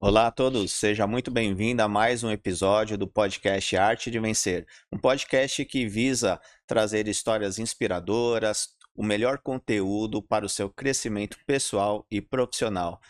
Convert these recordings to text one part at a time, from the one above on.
Olá a todos, seja muito bem-vindo a mais um episódio do podcast Arte de Vencer, um podcast que visa trazer histórias inspiradoras, o melhor conteúdo para o seu crescimento pessoal e profissional.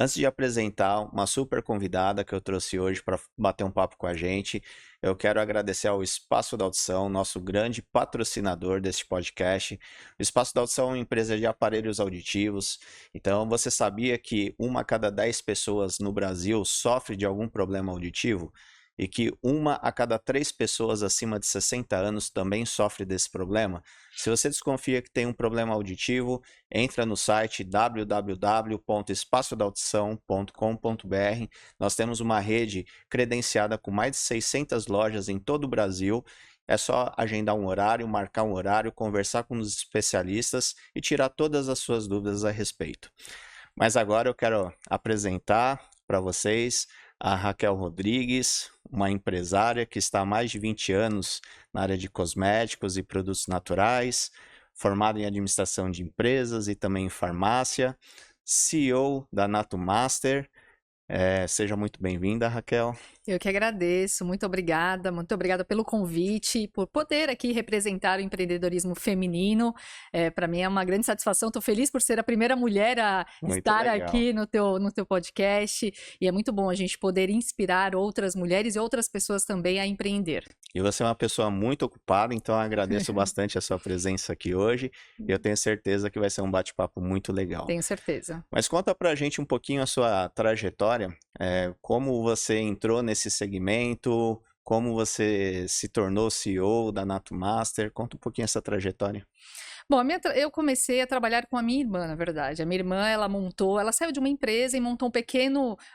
Antes de apresentar uma super convidada que eu trouxe hoje para bater um papo com a gente, eu quero agradecer ao Espaço da Audição, nosso grande patrocinador deste podcast. O Espaço da Audição é uma empresa de aparelhos auditivos. Então, você sabia que uma a cada 10 pessoas no Brasil sofre de algum problema auditivo? E que uma a cada 3 pessoas acima de 60 anos também sofre desse problema? Se você desconfia que tem um problema auditivo, entra no site www.espaçodaudição.com.br. Nós temos uma rede credenciada com mais de 600 lojas em todo o Brasil. É só agendar um horário, marcar um horário, conversar com os especialistas e tirar todas as suas dúvidas a respeito. Mas agora eu quero apresentar para vocês a Raquel Rodrigues, uma empresária que está há mais de 20 anos na área de cosméticos e produtos naturais, formada em administração de empresas e também em farmácia, CEO da Natumaster. Seja muito bem-vinda, Raquel. Eu que agradeço, muito obrigada pelo convite, por poder aqui representar o empreendedorismo feminino. Para mim é uma grande satisfação, estou feliz por ser a primeira mulher a Muito estar legal. aqui no teu podcast, e é muito bom a gente poder inspirar outras mulheres e outras pessoas também a empreender. E você é uma pessoa muito ocupada, então eu agradeço bastante a sua presença aqui hoje e eu tenho certeza que vai ser um bate-papo muito legal. Tenho certeza. Mas conta pra gente um pouquinho a sua trajetória, como você entrou nesse segmento, como você se tornou CEO da Natumaster, conta um pouquinho essa trajetória. Bom, eu comecei a trabalhar com a minha irmã, na verdade. A minha irmã, ela saiu de uma empresa e montou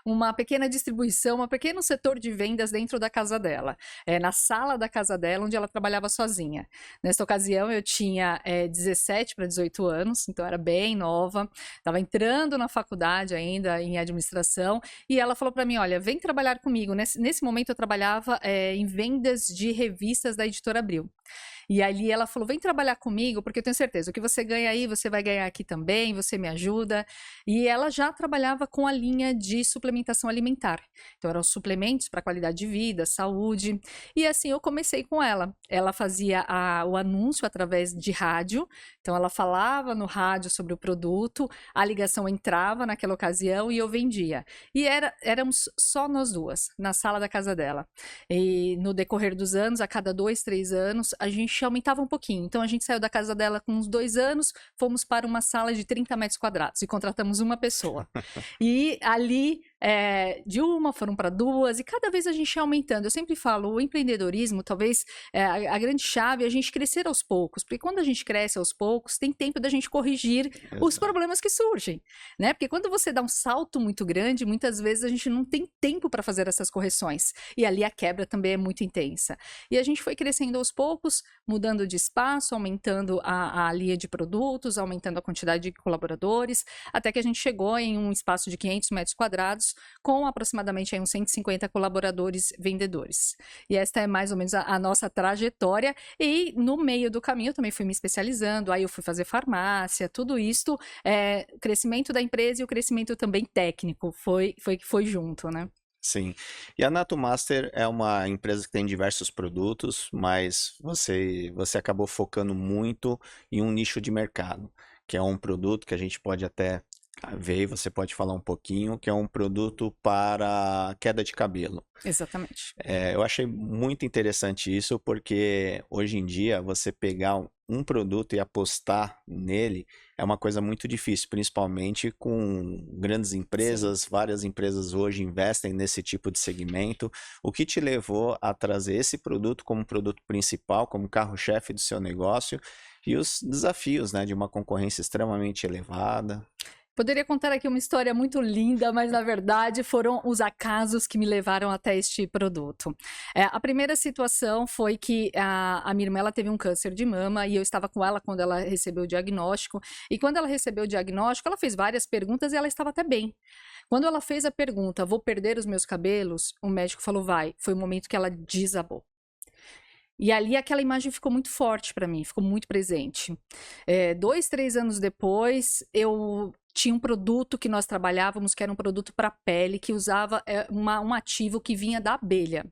uma pequena distribuição, um pequeno setor de vendas dentro da casa dela, na sala da casa dela, onde ela trabalhava sozinha. Nessa ocasião, eu tinha 17 para 18 anos, então era bem nova, estava entrando na faculdade ainda em administração, e ela falou para mim, olha, vem trabalhar comigo. Nesse momento, eu trabalhava em vendas de revistas da Editora Abril. E ali ela falou, vem trabalhar comigo, porque eu tenho certeza, o que você ganha aí, você vai ganhar aqui também, você me ajuda. E ela já trabalhava com a linha de suplementação alimentar. Então eram suplementos para qualidade de vida, saúde. E assim eu comecei com ela. Ela fazia o anúncio através de rádio. Então ela falava no rádio sobre o produto, a ligação entrava naquela ocasião e eu vendia. E éramos só nós duas, na sala da casa dela. E no decorrer dos anos, a cada 2, 3 anos, a gente aumentava um pouquinho. Então a gente saiu da casa dela com uns 2 anos, fomos para uma sala de 30 metros quadrados e contratamos uma pessoa. E ali, de uma foram para 2 e cada vez a gente ia aumentando. Eu sempre falo, o empreendedorismo, talvez a grande chave é a gente crescer aos poucos, porque quando a gente cresce aos poucos, tem tempo da gente corrigir os problemas que surgem, né? Porque quando você dá um salto muito grande, muitas vezes a gente não tem tempo para fazer essas correções. E ali a quebra também é muito intensa. E a gente foi crescendo aos poucos, mudando de espaço, aumentando a linha de produtos, aumentando a quantidade de colaboradores, até que a gente chegou em um espaço de 500 metros quadrados, com aproximadamente uns 150 colaboradores vendedores. E esta é mais ou menos a nossa trajetória, e no meio do caminho eu também fui me especializando, aí eu fui fazer farmácia, tudo isto, o crescimento da empresa e o crescimento também técnico, foi junto, né? Sim, e a Natumaster é uma empresa que tem diversos produtos, mas você acabou focando muito em um nicho de mercado, que é um produto que a gente pode até ver, e você pode falar um pouquinho, que é um produto para queda de cabelo. Exatamente. Eu achei muito interessante isso, porque hoje em dia você pegar um produto e apostar nele é uma coisa muito difícil, principalmente com grandes empresas. Sim. Várias empresas hoje investem nesse tipo de segmento. O que te levou a trazer esse produto como produto principal, como carro-chefe do seu negócio, e os desafios, né, de uma concorrência extremamente elevada? Poderia contar aqui uma história muito linda, mas na verdade foram os acasos que me levaram até este produto. A primeira situação foi que a minha irmã ela teve um câncer de mama e eu estava com ela quando ela recebeu o diagnóstico. E quando ela recebeu o diagnóstico, ela fez várias perguntas e ela estava até bem. Quando ela fez a pergunta, vou perder os meus cabelos? O médico falou, vai. Foi o momento que ela desabou. E ali aquela imagem ficou muito forte para mim, ficou muito presente. 2, 3 anos depois, eu tinha um produto que nós trabalhávamos que era um produto para pele, que usava um ativo que vinha da abelha.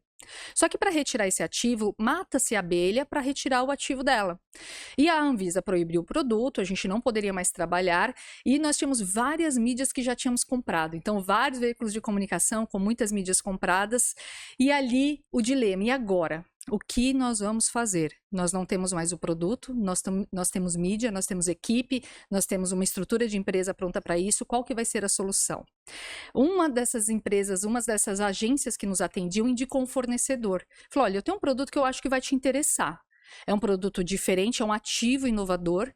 Só que para retirar esse ativo, mata-se a abelha para retirar o ativo dela. E a Anvisa proibiu o produto, a gente não poderia mais trabalhar, e nós tínhamos várias mídias que já tínhamos comprado. Então, vários veículos de comunicação com muitas mídias compradas, e ali o dilema, e agora? O que nós vamos fazer? Nós não temos mais o produto, nós temos mídia, nós temos equipe, nós temos uma estrutura de empresa pronta para isso, qual que vai ser a solução? Uma dessas empresas, uma dessas agências que nos atendiam indicou um fornecedor. Falou, olha, eu tenho um produto que eu acho que vai te interessar. É um produto diferente, é um ativo inovador.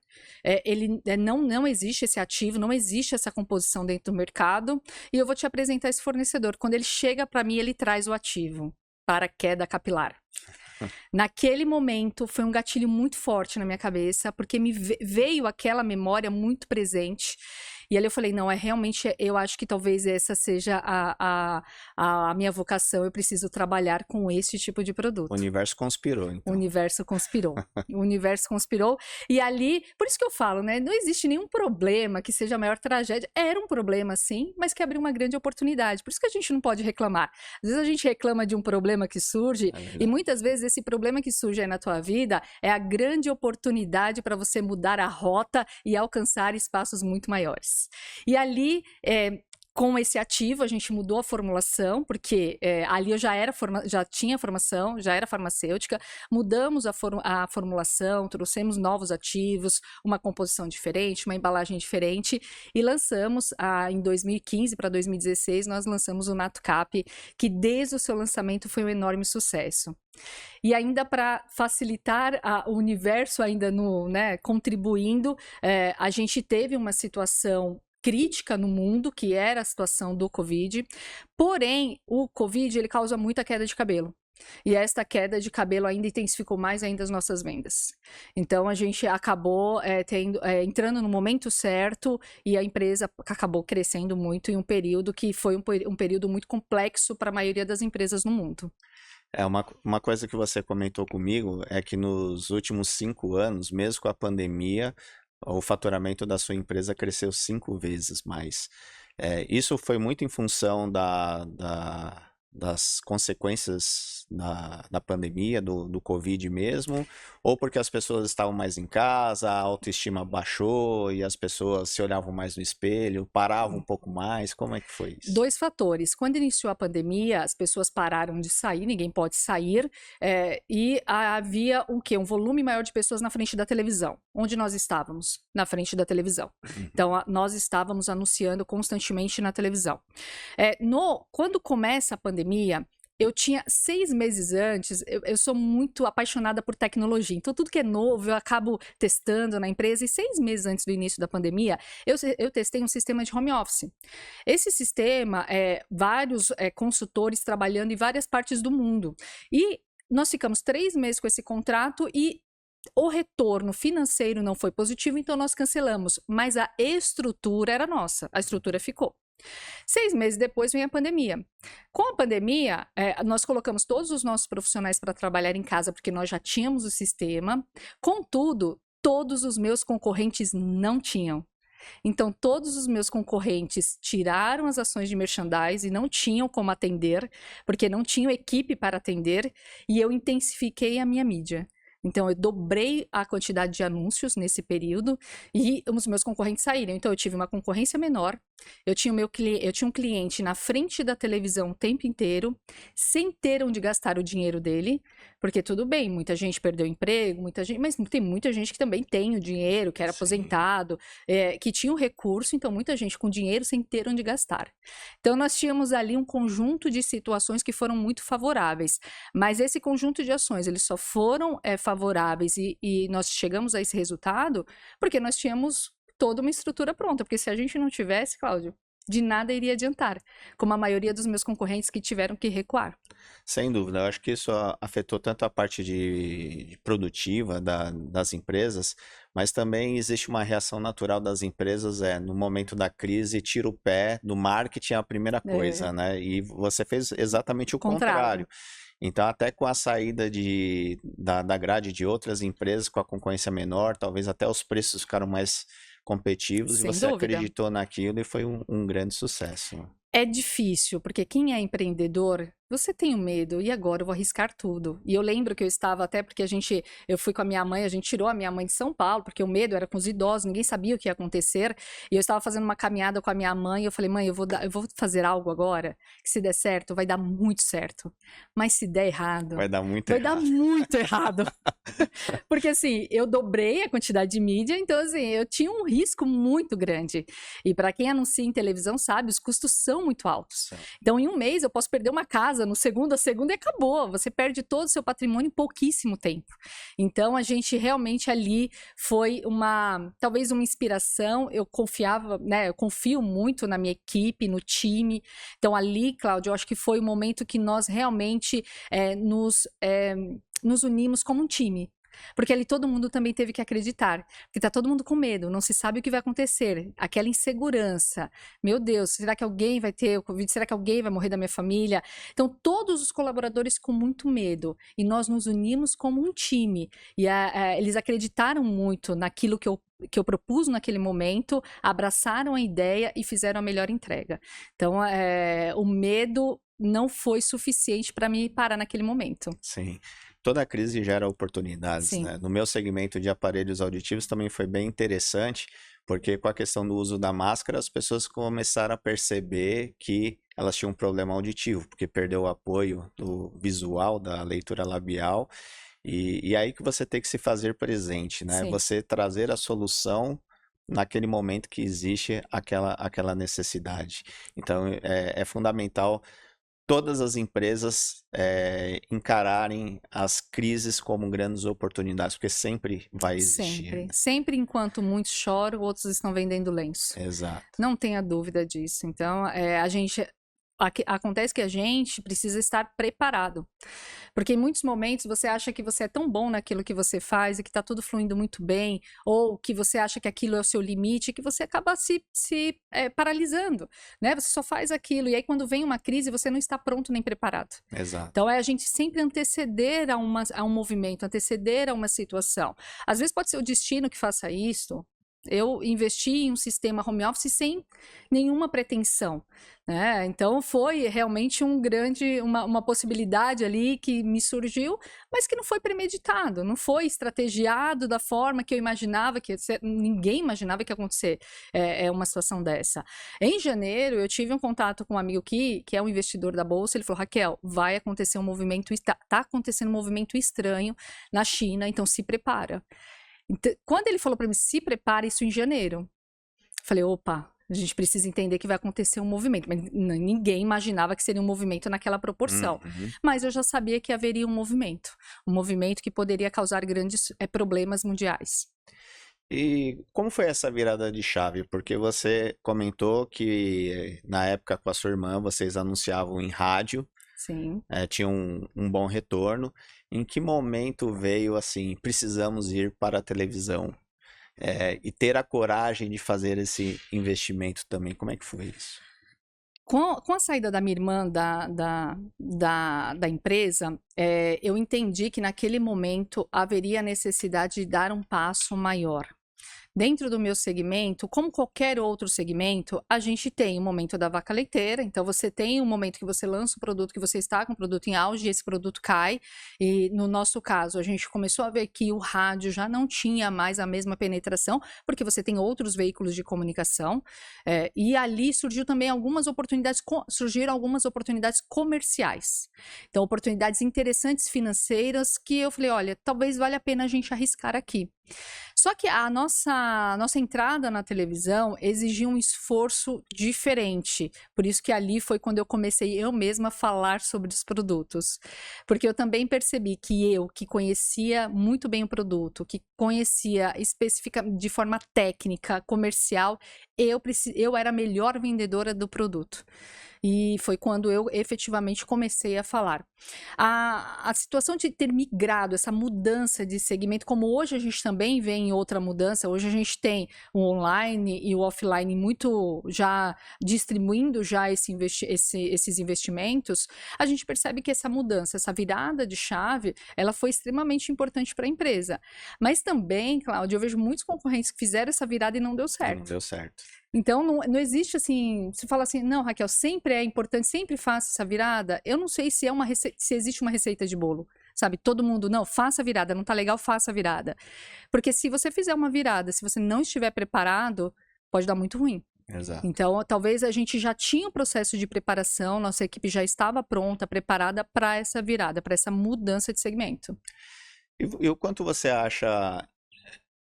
Não existe esse ativo, não existe essa composição dentro do mercado. E eu vou te apresentar esse fornecedor. Quando ele chega para mim, ele traz o ativo para queda capilar. Naquele momento, foi um gatilho muito forte na minha cabeça, porque me veio aquela memória muito presente. E ali eu falei, não, realmente, eu acho que talvez essa seja a minha vocação, eu preciso trabalhar com esse tipo de produto. O universo conspirou, então. O universo conspirou. O universo conspirou. E ali, por isso que eu falo, né? Não existe nenhum problema que seja a maior tragédia. Era um problema, sim, mas que abriu uma grande oportunidade. Por isso que a gente não pode reclamar. Às vezes a gente reclama de um problema que surge, e muitas vezes esse problema que surge aí na tua vida é a grande oportunidade para você mudar a rota e alcançar espaços muito maiores. E ali, com esse ativo, a gente mudou a formulação, porque ali eu já tinha formação, já era farmacêutica, mudamos a formulação, trouxemos novos ativos, uma composição diferente, uma embalagem diferente, e lançamos, em 2015 para 2016, nós lançamos o NatoCap, que desde o seu lançamento foi um enorme sucesso. E ainda para facilitar o universo ainda contribuindo, a gente teve uma situação crítica no mundo, que era a situação do Covid, porém, o Covid, ele causa muita queda de cabelo. E esta queda de cabelo ainda intensificou mais ainda as nossas vendas. Então, a gente acabou entrando no momento certo e a empresa acabou crescendo muito em um período que foi um período muito complexo para a maioria das empresas no mundo. Uma coisa que você comentou comigo é que nos últimos 5 anos, mesmo com a pandemia, o faturamento da sua empresa cresceu 5 vezes mais. Isso foi muito em função das consequências da pandemia, do Covid mesmo, ou porque as pessoas estavam mais em casa, a autoestima baixou e as pessoas se olhavam mais no espelho, paravam um pouco mais? Como é que foi isso? 2 fatores. Quando iniciou a pandemia, as pessoas pararam de sair, ninguém pode sair, e havia o quê? Um volume maior de pessoas na frente da televisão. Onde nós estávamos? Na frente da televisão. Então, nós estávamos anunciando constantemente na televisão. Quando começa a pandemia, eu tinha 6 meses antes, eu sou muito apaixonada por tecnologia, então tudo que é novo eu acabo testando na empresa, e 6 meses antes do início da pandemia, eu testei um sistema de home office. Esse sistema, vários consultores trabalhando em várias partes do mundo, e nós ficamos 3 meses com esse contrato e o retorno financeiro não foi positivo, então nós cancelamos, mas a estrutura era nossa, a estrutura ficou. 6 meses depois vem a pandemia. Com a pandemia, nós colocamos todos os nossos profissionais para trabalhar em casa, porque nós já tínhamos o sistema. Contudo, todos os meus concorrentes não tinham. Então, todos os meus concorrentes tiraram as ações de merchandising e não tinham como atender, porque não tinham equipe para atender, e eu intensifiquei a minha mídia. Então, eu dobrei a quantidade de anúncios nesse período e os meus concorrentes saíram. Então, eu tive uma concorrência menor, eu tinha um cliente na frente da televisão o tempo inteiro, sem ter onde gastar o dinheiro dele, porque tudo bem, muita gente perdeu o emprego, mas tem muita gente que também tem o dinheiro, que era aposentado, que tinha o recurso, então muita gente com dinheiro sem ter onde gastar. Então, nós tínhamos ali um conjunto de situações que foram muito favoráveis, mas esse conjunto de ações, eles só foram favoráveis e nós chegamos a esse resultado porque nós tínhamos toda uma estrutura pronta, porque se a gente não tivesse, Cláudio, de nada iria adiantar, como a maioria dos meus concorrentes que tiveram que recuar. Sem dúvida, eu acho que isso afetou tanto a parte de produtiva das empresas, mas também existe uma reação natural das empresas, no momento da crise, tira o pé do marketing, é a primeira coisa, né? E você fez exatamente o contrário. Então, até com a saída da grade de outras empresas, com a concorrência menor, talvez até os preços ficaram competitivos e Sem você dúvida. acreditou naquilo e foi um grande sucesso. É difícil, porque quem é empreendedor, você tem o medo, e agora eu vou arriscar tudo. E eu lembro que eu estava até porque eu fui com a minha mãe, a gente tirou a minha mãe de São Paulo, porque o medo era com os idosos, ninguém sabia o que ia acontecer. E eu estava fazendo uma caminhada com a minha mãe, e eu falei, mãe, eu vou fazer algo agora, que se der certo, vai dar muito certo. Mas se der errado, Vai dar muito vai dar errado. muito errado. Porque assim, eu dobrei a quantidade de mídia, então assim, eu tinha um risco muito grande. E para quem anuncia em televisão sabe, os custos são muito altos. Sim. Então, em um mês, eu posso perder uma casa, no segundo, a segunda e acabou. Você perde todo o seu patrimônio em pouquíssimo tempo. Então, a gente realmente ali foi talvez uma inspiração. Eu confiava, né? Eu confio muito na minha equipe, no time. Então, ali, Cláudio, eu acho que foi o momento que nós realmente nos unimos como um time. Porque ali todo mundo também teve que acreditar, porque tá todo mundo com medo, não se sabe o que vai acontecer, aquela insegurança. Meu Deus, será que alguém vai ter o Covid? Será que alguém vai morrer da minha família? Então, todos os colaboradores com muito medo, e nós nos unimos como um time, e eles acreditaram muito naquilo que eu propus naquele momento, abraçaram a ideia e fizeram a melhor entrega. Então, o medo não foi suficiente para me parar naquele momento. Sim. Toda crise gera oportunidades, né? Sim, No meu segmento de aparelhos auditivos também foi bem interessante, porque com a questão do uso da máscara, as pessoas começaram a perceber que elas tinham um problema auditivo, porque perdeu o apoio do visual, da leitura labial, e aí que você tem que se fazer presente, né? sim. Você trazer a solução naquele momento que existe aquela necessidade. Então, é fundamental todas as empresas encararem as crises como grandes oportunidades, porque sempre vai existir, Sempre. né? Sempre enquanto muitos choram, outros estão vendendo lenço. Exato. Não tenha dúvida disso. Então, acontece que a gente precisa estar preparado. Porque em muitos momentos você acha que você é tão bom naquilo que você faz e que está tudo fluindo muito bem, ou que você acha que aquilo é o seu limite, que você acaba se paralisando, né? Você só faz aquilo, e aí quando vem uma crise, você não está pronto nem preparado. Exato. Então, é a gente sempre anteceder a um movimento, anteceder a uma situação. Às vezes pode ser o destino que faça isso. Eu investi em um sistema home office sem nenhuma pretensão, né? Então, foi realmente uma possibilidade ali que me surgiu, mas que não foi premeditado, não foi estrategiado da forma que eu imaginava que ia ser. Ninguém imaginava que ia acontecer uma situação dessa. Em janeiro, eu tive um contato com um amigo que é um investidor da Bolsa. Ele falou, Raquel, vai acontecer um movimento, tá acontecendo um movimento estranho na China, então se prepara. Então, quando ele falou para mim, se prepara, isso em janeiro, eu falei, opa, a gente precisa entender que vai acontecer um movimento. Mas ninguém imaginava que seria um movimento naquela proporção. Uhum. Mas eu já sabia que haveria um movimento que poderia causar grandes problemas mundiais. E como foi essa virada de chave? Porque você comentou que na época com a sua irmã vocês anunciavam em rádio, Sim. tinha um bom retorno. Em que momento veio assim, precisamos ir para a televisão? E ter a coragem de fazer esse investimento também. Como é que foi isso? Com a saída da minha irmã da empresa, eu entendi que naquele momento haveria necessidade de dar um passo maior. Dentro do meu segmento, como qualquer outro segmento, a gente tem o momento da vaca leiteira. Então, você tem um momento que você lança o produto, que você está com o produto em auge, e esse produto cai. E no nosso caso, a gente começou a ver que o rádio já não tinha mais a mesma penetração, porque você tem outros veículos de comunicação. E ali surgiram algumas oportunidades comerciais. Então, oportunidades interessantes financeiras que eu falei, olha, talvez valha a pena a gente arriscar aqui. Só que a nossa entrada na televisão exigia um esforço diferente. Por isso que ali foi quando eu comecei eu mesma a falar sobre os produtos. Porque eu também percebi que eu, que conhecia muito bem o produto, que conhecia especificamente de forma técnica, comercial, eu era a melhor vendedora do produto. E foi quando eu efetivamente comecei a falar. A situação de ter migrado, essa mudança de segmento, como hoje a gente também vê em outra mudança, hoje a gente tem o online e o offline muito já distribuindo já esses investimentos, a gente percebe que essa mudança, essa virada de chave, ela foi extremamente importante para a empresa. Mas também, Cláudio, eu vejo muitos concorrentes que fizeram essa virada e não deu certo. Não deu certo. Então, não existe assim, você fala assim, não, Raquel, sempre é importante, sempre faça essa virada. Eu não sei se se existe uma receita de bolo, sabe? Todo mundo, não, faça a virada, não tá legal, faça a virada. Porque se você fizer uma virada, se você não estiver preparado, pode dar muito ruim. Exato. Então, talvez a gente já tinha um processo de preparação, nossa equipe já estava pronta, preparada para essa virada, para essa mudança de segmento. E o quanto você acha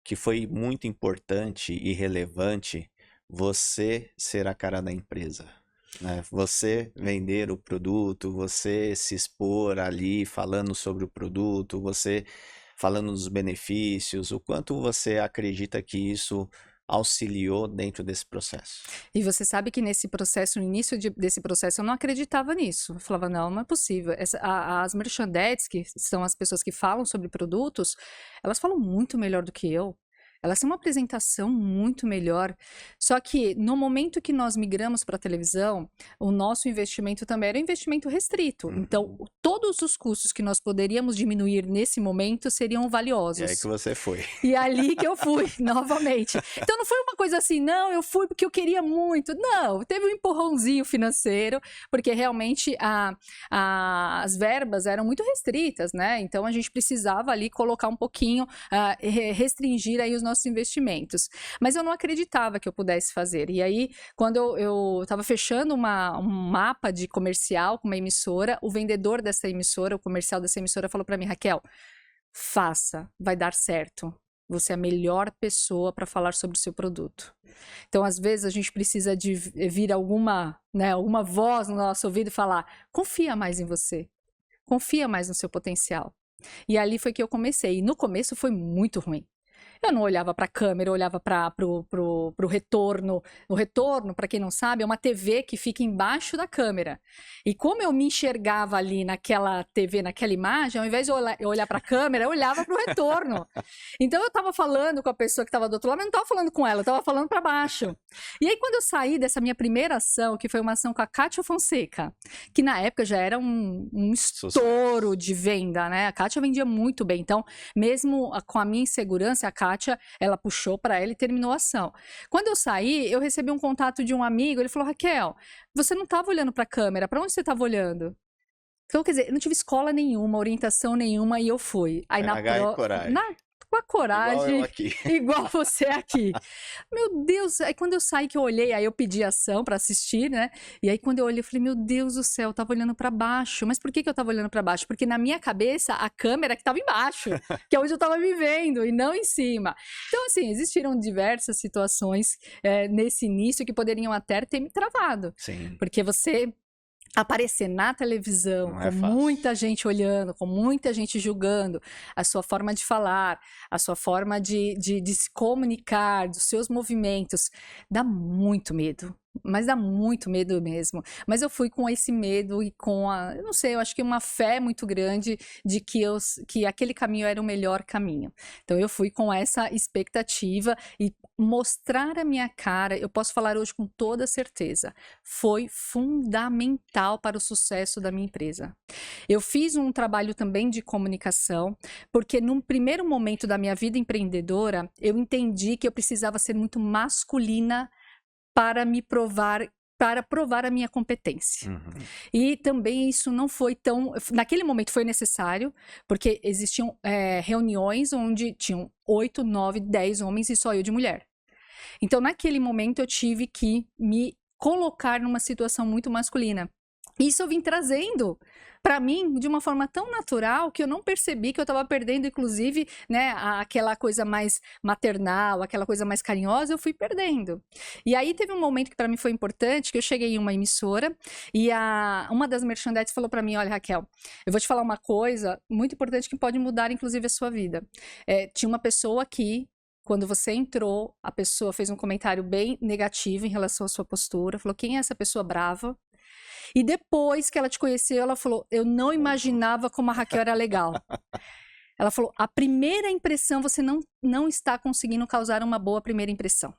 que foi muito importante e relevante você ser a cara da empresa, né? Você vender o produto, você se expor ali falando sobre o produto, você falando dos benefícios, o quanto você acredita que isso auxiliou dentro desse processo? E você sabe que nesse processo, no início desse processo, eu não acreditava nisso. Eu falava, não é possível. As merchandettes, que são as pessoas que falam sobre produtos, elas falam muito melhor do que eu. Elas têm uma apresentação muito melhor. Só que no momento que nós migramos para a televisão, o nosso investimento também era um investimento restrito. Então, todos os custos que nós poderíamos diminuir nesse momento seriam E aí valiosos. que você foi. E ali que eu fui, novamente. Então não foi uma coisa assim, não, eu fui porque eu queria muito. Não, teve um empurrãozinho financeiro, porque realmente as verbas eram muito restritas, né? Então a gente precisava ali colocar um pouquinho, restringir aí os nossos investimentos. Mas eu não acreditava que eu pudesse fazer. E aí, quando eu estava fechando um mapa de comercial com uma emissora, o vendedor dessa emissora, o comercial dessa emissora falou para mim, Raquel, faça, vai dar certo. Você é a melhor pessoa para falar sobre o seu produto. Então, às vezes, a gente precisa de vir alguma voz no nosso ouvido e falar, confia mais em você, confia mais no seu potencial. E ali foi que eu comecei. E no começo foi muito ruim. Eu não olhava para a câmera, eu olhava para o retorno. O retorno, para quem não sabe, é uma TV que fica embaixo da câmera. E como eu me enxergava ali naquela TV, naquela imagem, ao invés de eu olhar para a câmera, eu olhava para o retorno. Então eu estava falando com a pessoa que estava do outro lado, mas não estava falando com ela, eu estava falando para baixo. E aí quando eu saí dessa minha primeira ação, que foi uma ação com a Kátia Fonseca, que na época já era um estouro de venda, né? A Kátia vendia muito bem. Então, mesmo com a minha insegurança, a Kátia, ela puxou para ela e terminou a ação. Quando eu saí, eu recebi um contato de um amigo, ele falou, Raquel, você não estava olhando para a câmera, para onde você estava olhando? Então, quer dizer, eu não tive escola nenhuma, orientação nenhuma, e eu fui. Aí coragem. Com a coragem, igual você aqui. Meu Deus, aí quando eu saí que eu olhei, aí eu pedi ação para assistir, né? E aí quando eu olhei, eu falei, meu Deus do céu, eu tava olhando para baixo. Mas por que eu tava olhando para baixo? Porque na minha cabeça, a câmera que tava embaixo, que é onde eu tava me vendo, e não em cima. Então, assim, existiram diversas situações nesse início que poderiam até ter me travado. Sim. Porque você aparecer na televisão, com muita gente olhando, com muita gente julgando, a sua forma de falar, a sua forma de se comunicar, dos seus movimentos, dá muito medo. Mas dá muito medo mesmo. Mas eu fui com esse medo e com eu não sei, eu acho que uma fé muito grande de que aquele caminho era o melhor caminho. Então eu fui com essa expectativa e mostrar a minha cara, eu posso falar hoje com toda certeza, foi fundamental para o sucesso da minha empresa. Eu fiz um trabalho também de comunicação, porque num primeiro momento da minha vida empreendedora, eu entendi que eu precisava ser muito masculina para provar a minha competência. E também isso não foi tão... Naquele momento foi necessário, porque existiam reuniões onde tinham 8, 9, 10 homens e só eu de mulher. Então, naquele momento, eu tive que me colocar numa situação muito masculina. Isso eu vim trazendo para mim de uma forma tão natural que eu não percebi que eu estava perdendo, inclusive, né, aquela coisa mais maternal, aquela coisa mais carinhosa, eu fui perdendo. E aí teve um momento que para mim foi importante, que eu cheguei em uma emissora e uma das merchandettes falou para mim, olha, Raquel, eu vou te falar uma coisa muito importante que pode mudar, inclusive, a sua vida. Tinha uma pessoa aqui quando você entrou, a pessoa fez um comentário bem negativo em relação à sua postura, falou, quem é essa pessoa brava? E depois que ela te conheceu, ela falou, eu não imaginava como a Raquel era legal. Ela falou, a primeira impressão, você não está conseguindo causar uma boa primeira impressão.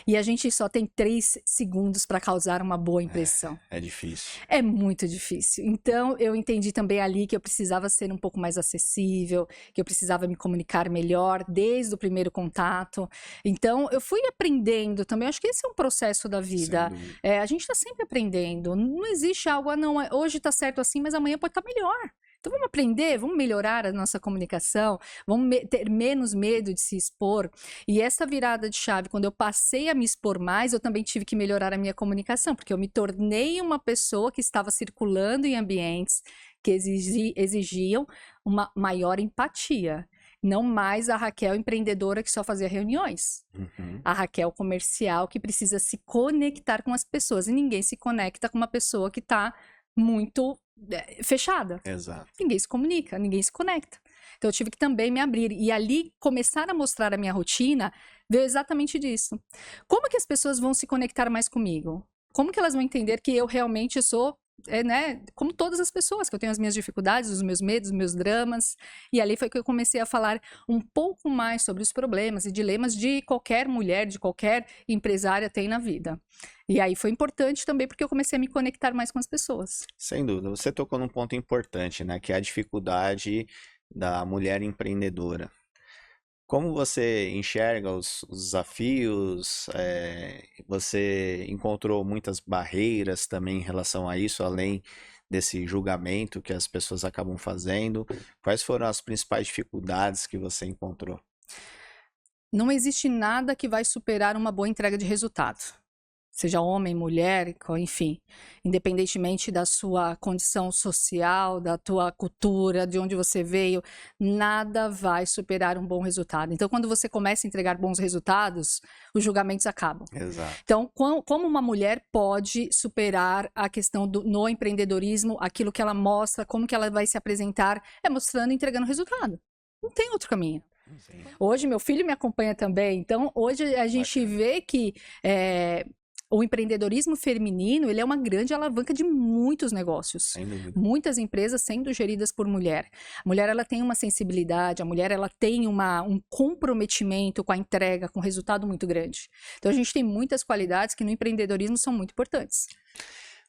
E a gente só tem 3 segundos para causar uma boa impressão. É difícil. É muito difícil. Então, eu entendi também ali que eu precisava ser um pouco mais acessível, que eu precisava me comunicar melhor desde o primeiro contato. Então, eu fui aprendendo também. Acho que esse é um processo da vida. A gente está sempre aprendendo. Não existe algo, não, hoje está certo assim, mas amanhã pode estar melhor. Então vamos aprender, vamos melhorar a nossa comunicação, vamos ter menos medo de se expor. E essa virada de chave, quando eu passei a me expor mais, eu também tive que melhorar a minha comunicação, porque eu me tornei uma pessoa que estava circulando em ambientes que exigiam uma maior empatia. Não mais a Raquel empreendedora que só fazia reuniões. A Raquel comercial que precisa se conectar com as pessoas. E ninguém se conecta com uma pessoa que está muito fechada. Exato. Ninguém se comunica, ninguém se conecta. Então eu tive que também me abrir e ali começar a mostrar a minha rotina veio exatamente disso. Como que as pessoas vão se conectar mais comigo? Como que elas vão entender que eu realmente sou, né, como todas as pessoas, que eu tenho as minhas dificuldades, os meus medos, os meus dramas. E ali foi que eu comecei a falar um pouco mais sobre os problemas e dilemas de qualquer mulher, de qualquer empresária tem na vida. E aí foi importante também porque eu comecei a me conectar mais com as pessoas. Sem dúvida. Você tocou num ponto importante, né? Que é a dificuldade da mulher empreendedora. Como você enxerga os desafios? Você encontrou muitas barreiras também em relação a isso, além desse julgamento que as pessoas acabam fazendo? Quais foram as principais dificuldades que você encontrou? Não existe nada que vai superar uma boa entrega de resultado. Seja homem, mulher, enfim, independentemente da sua condição social, da tua cultura, de onde você veio, nada vai superar um bom resultado. Então, quando você começa a entregar bons resultados, os julgamentos acabam. Exato. Então, como uma mulher pode superar a questão no empreendedorismo, aquilo que ela mostra, como que ela vai se apresentar, é mostrando e entregando resultado. Não tem outro caminho. Sim. Hoje, meu filho me acompanha também, então hoje a gente vê que o empreendedorismo feminino, ele é uma grande alavanca de muitos negócios. Sem dúvida. Muitas empresas sendo geridas por mulher. A mulher, ela tem uma sensibilidade, a mulher, ela tem um comprometimento com a entrega, com resultado muito grande. Então, a gente tem muitas qualidades que no empreendedorismo são muito importantes.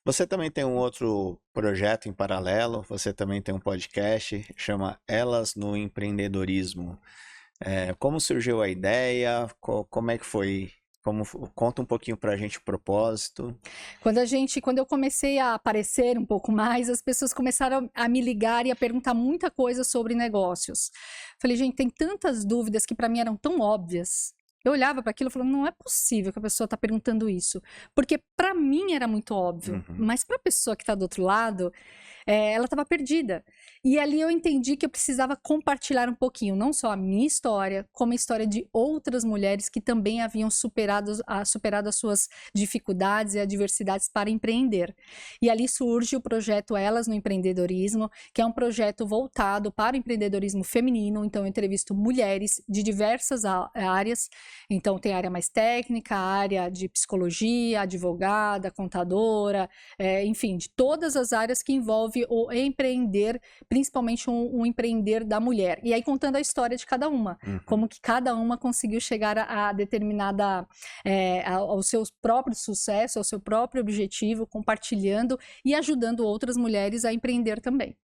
Você também tem um outro projeto em paralelo, você também tem um podcast, chama Elas no Empreendedorismo. Como surgiu a ideia? Como é que foi? Conta um pouquinho pra gente o propósito. Quando eu comecei a aparecer um pouco mais, as pessoas começaram a me ligar e a perguntar muita coisa sobre negócios. Falei, gente, tem tantas dúvidas que para mim eram tão óbvias. Eu olhava para aquilo e falava, não é possível que a pessoa está perguntando isso. Porque para mim era muito óbvio, mas para a pessoa que está do outro lado, ela estava perdida. E ali eu entendi que eu precisava compartilhar um pouquinho, não só a minha história, como a história de outras mulheres que também haviam superado as suas dificuldades e adversidades para empreender. E ali surge o projeto Elas no Empreendedorismo, que é um projeto voltado para o empreendedorismo feminino. Então eu entrevisto mulheres de diversas áreas. Então tem a área mais técnica, a área de psicologia, advogada, contadora, enfim, de todas as áreas que envolve o empreender, principalmente um empreender da mulher. E aí contando a história de cada uma, como que cada uma conseguiu chegar a determinada, ao seu próprio sucesso, ao seu próprio objetivo, compartilhando e ajudando outras mulheres a empreender também.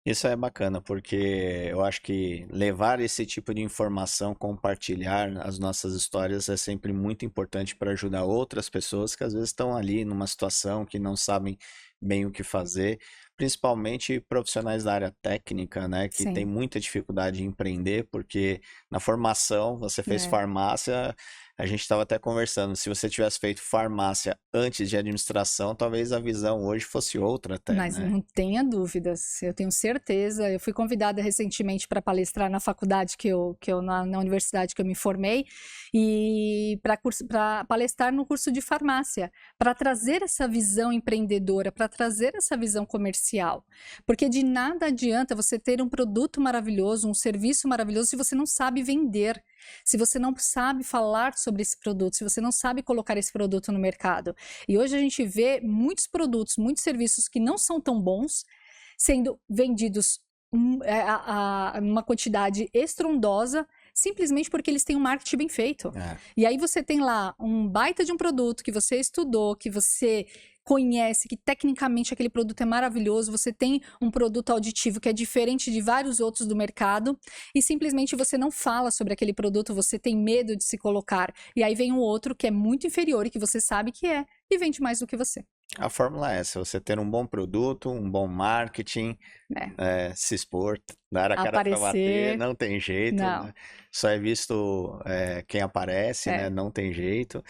Isso é bacana, porque eu acho que levar esse tipo de informação, compartilhar as nossas histórias é sempre muito importante para ajudar outras pessoas que às vezes estão ali numa situação que não sabem bem o que fazer, principalmente profissionais da área técnica, né, que tem muita dificuldade em empreender, porque na formação você fez farmácia. A gente estava até conversando, se você tivesse feito farmácia antes de administração, talvez a visão hoje fosse outra até, Mas né? não tenha dúvidas, eu tenho certeza. Eu fui convidada recentemente para palestrar na faculdade na universidade que eu me formei, e para palestrar no curso de farmácia, para trazer essa visão empreendedora, para trazer essa visão comercial. Porque de nada adianta você ter um produto maravilhoso, um serviço maravilhoso, se você não sabe vender. se você não sabe falar sobre esse produto, se você não sabe colocar esse produto no mercado. E hoje a gente vê muitos produtos, muitos serviços que não são tão bons sendo vendidos numa quantidade estrondosa, simplesmente porque eles têm um marketing bem feito. E aí você tem lá um baita de um produto que você estudou, que você conhece, que tecnicamente aquele produto é maravilhoso, você tem um produto auditivo que é diferente de vários outros do mercado, e simplesmente você não fala sobre aquele produto, você tem medo de se colocar. E aí vem um outro que é muito inferior e que você sabe que é, e vende mais do que você. A fórmula é essa, você ter um bom produto, um bom marketing, se expor, dar a cara para bater, não tem jeito, né? Só é visto quem aparece, né? Não tem jeito.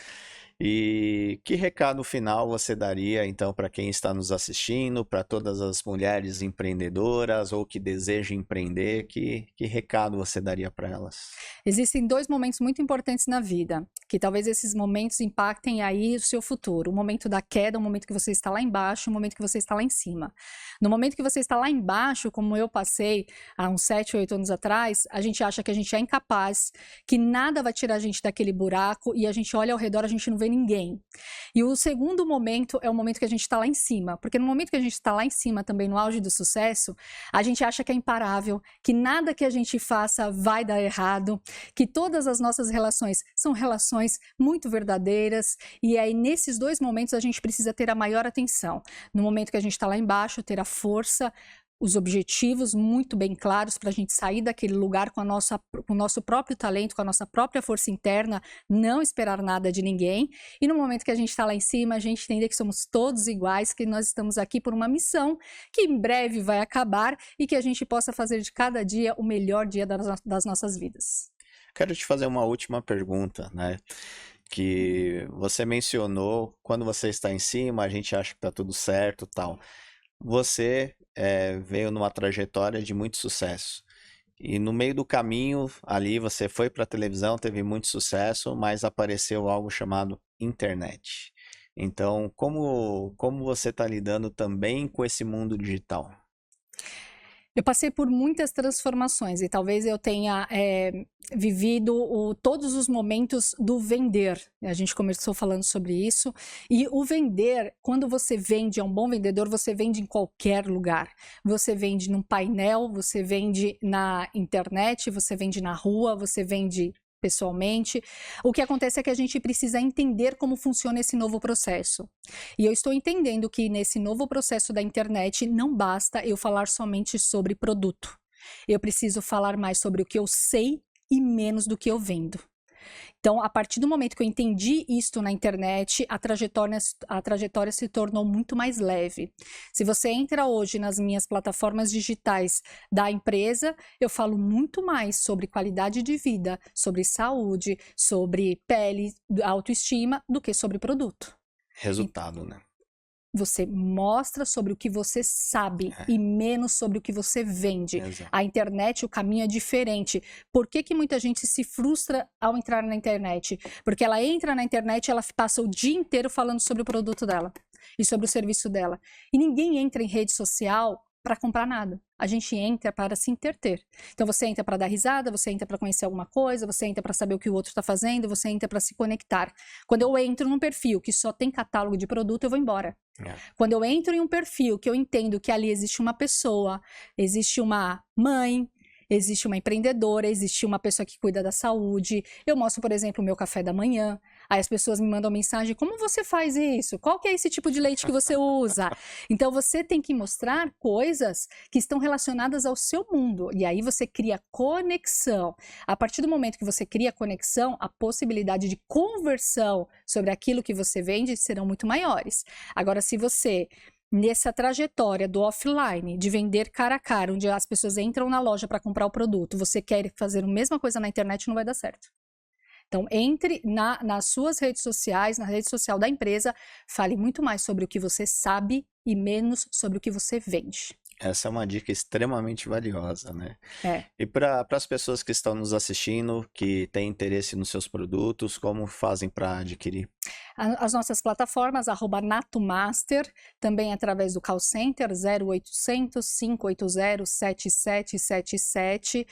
E que recado final você daria, então, para quem está nos assistindo, para todas as mulheres empreendedoras ou que desejam empreender, que recado você daria para elas? Existem 2 momentos muito importantes na vida, que talvez esses momentos impactem aí o seu futuro. O momento da queda, o momento que você está lá embaixo, o momento que você está lá em cima. No momento que você está lá embaixo, como eu passei há uns 7, 8 anos atrás, a gente acha que a gente é incapaz, que nada vai tirar a gente daquele buraco, e a gente olha ao redor, a gente não vê ninguém. E o segundo momento é o momento que a gente está lá em cima, porque no momento que a gente está lá em cima, também no auge do sucesso, a gente acha que é imparável, que nada que a gente faça vai dar errado, que todas as nossas relações são relações muito verdadeiras, e aí nesses 2 momentos a gente precisa ter a maior atenção. No momento que a gente está lá embaixo, ter a força, os objetivos muito bem claros para a gente sair daquele lugar com o nosso próprio talento, com a nossa própria força interna, não esperar nada de ninguém. E no momento que a gente está lá em cima, a gente entender que somos todos iguais, que nós estamos aqui por uma missão que em breve vai acabar e que a gente possa fazer de cada dia o melhor dia das nossas vidas. Quero te fazer uma última pergunta, né? Que você mencionou, quando você está em cima, a gente acha que está tudo certo, tal. Você veio numa trajetória de muito sucesso. E no meio do caminho, ali você foi para a televisão, teve muito sucesso, mas apareceu algo chamado internet. Então, como você está lidando também com esse mundo digital? Eu passei por muitas transformações e talvez eu tenha vivido todos os momentos do vender. A gente começou falando sobre isso. E o vender, quando você vende, é um bom vendedor, você vende em qualquer lugar. Você vende num painel, você vende na internet, você vende na rua, você vende pessoalmente. O que acontece é que a gente precisa entender como funciona esse novo processo. E eu estou entendendo que nesse novo processo da internet não basta eu falar somente sobre produto. Eu preciso falar mais sobre o que eu sei e menos do que eu vendo. Então, a partir do momento que eu entendi isto na internet, a trajetória se tornou muito mais leve. Se você entra hoje nas minhas plataformas digitais da empresa, eu falo muito mais sobre qualidade de vida, sobre saúde, sobre pele, autoestima, do que sobre produto. Resultado, né? Você mostra sobre o que você sabe e menos sobre o que você vende. Exato. A internet, o caminho é diferente. Por que muita gente se frustra ao entrar na internet? Porque ela entra na internet e ela passa o dia inteiro falando sobre o produto dela e sobre o serviço dela. E ninguém entra em rede social para comprar nada. A gente entra para se entreter. Então você entra para dar risada, você entra para conhecer alguma coisa, você entra para saber o que o outro está fazendo, você entra para se conectar. Quando eu entro num perfil que só tem catálogo de produto, eu vou embora. Quando eu entro em um perfil que eu entendo que ali existe uma pessoa, existe uma mãe, existe uma empreendedora, existe uma pessoa que cuida da saúde. Eu mostro, por exemplo, o meu café da manhã. Aí as pessoas me mandam mensagem: como você faz isso? Qual que é esse tipo de leite que você usa? Então você tem que mostrar coisas que estão relacionadas ao seu mundo. E aí você cria conexão. A partir do momento que você cria conexão, a possibilidade de conversão sobre aquilo que você vende serão muito maiores. Agora, se você nessa trajetória do offline, de vender cara a cara, onde as pessoas entram na loja para comprar o produto, você quer fazer a mesma coisa na internet, não vai dar certo. Então, entre nas suas redes sociais, na rede social da empresa, fale muito mais sobre o que você sabe e menos sobre o que você vende. Essa é uma dica extremamente valiosa, né? E para as pessoas que estão nos assistindo, que têm interesse nos seus produtos, como fazem para adquirir? As nossas plataformas, @NatoMaster, também através do call center 0800 580 7777.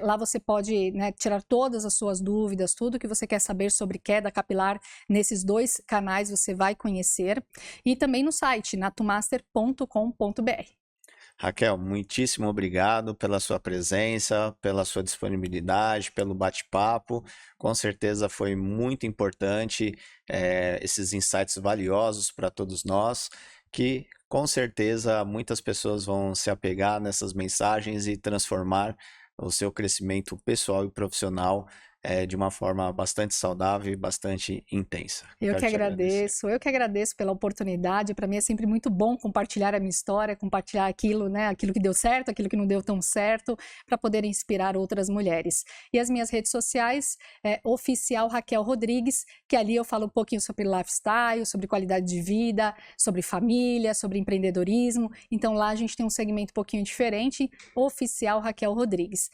Lá você pode, né, tirar todas as suas dúvidas, tudo que você quer saber sobre queda capilar, nesses 2 canais você vai conhecer. E também no site natomaster.com.br. Raquel, muitíssimo obrigado pela sua presença, pela sua disponibilidade, pelo bate-papo. Com certeza foi muito importante esses insights valiosos para todos nós, que com certeza muitas pessoas vão se apegar nessas mensagens e transformar o seu crescimento pessoal e profissional de uma forma bastante saudável e bastante intensa. Eu Quero que te agradecer. agradeço pela oportunidade. Para mim é sempre muito bom compartilhar a minha história, compartilhar aquilo, né, aquilo que deu certo, aquilo que não deu tão certo, para poder inspirar outras mulheres. E as minhas redes sociais oficial Raquel Rodrigues, que ali eu falo um pouquinho sobre lifestyle, sobre qualidade de vida, sobre família, sobre empreendedorismo. Então lá a gente tem um segmento um pouquinho diferente, oficial Raquel Rodrigues.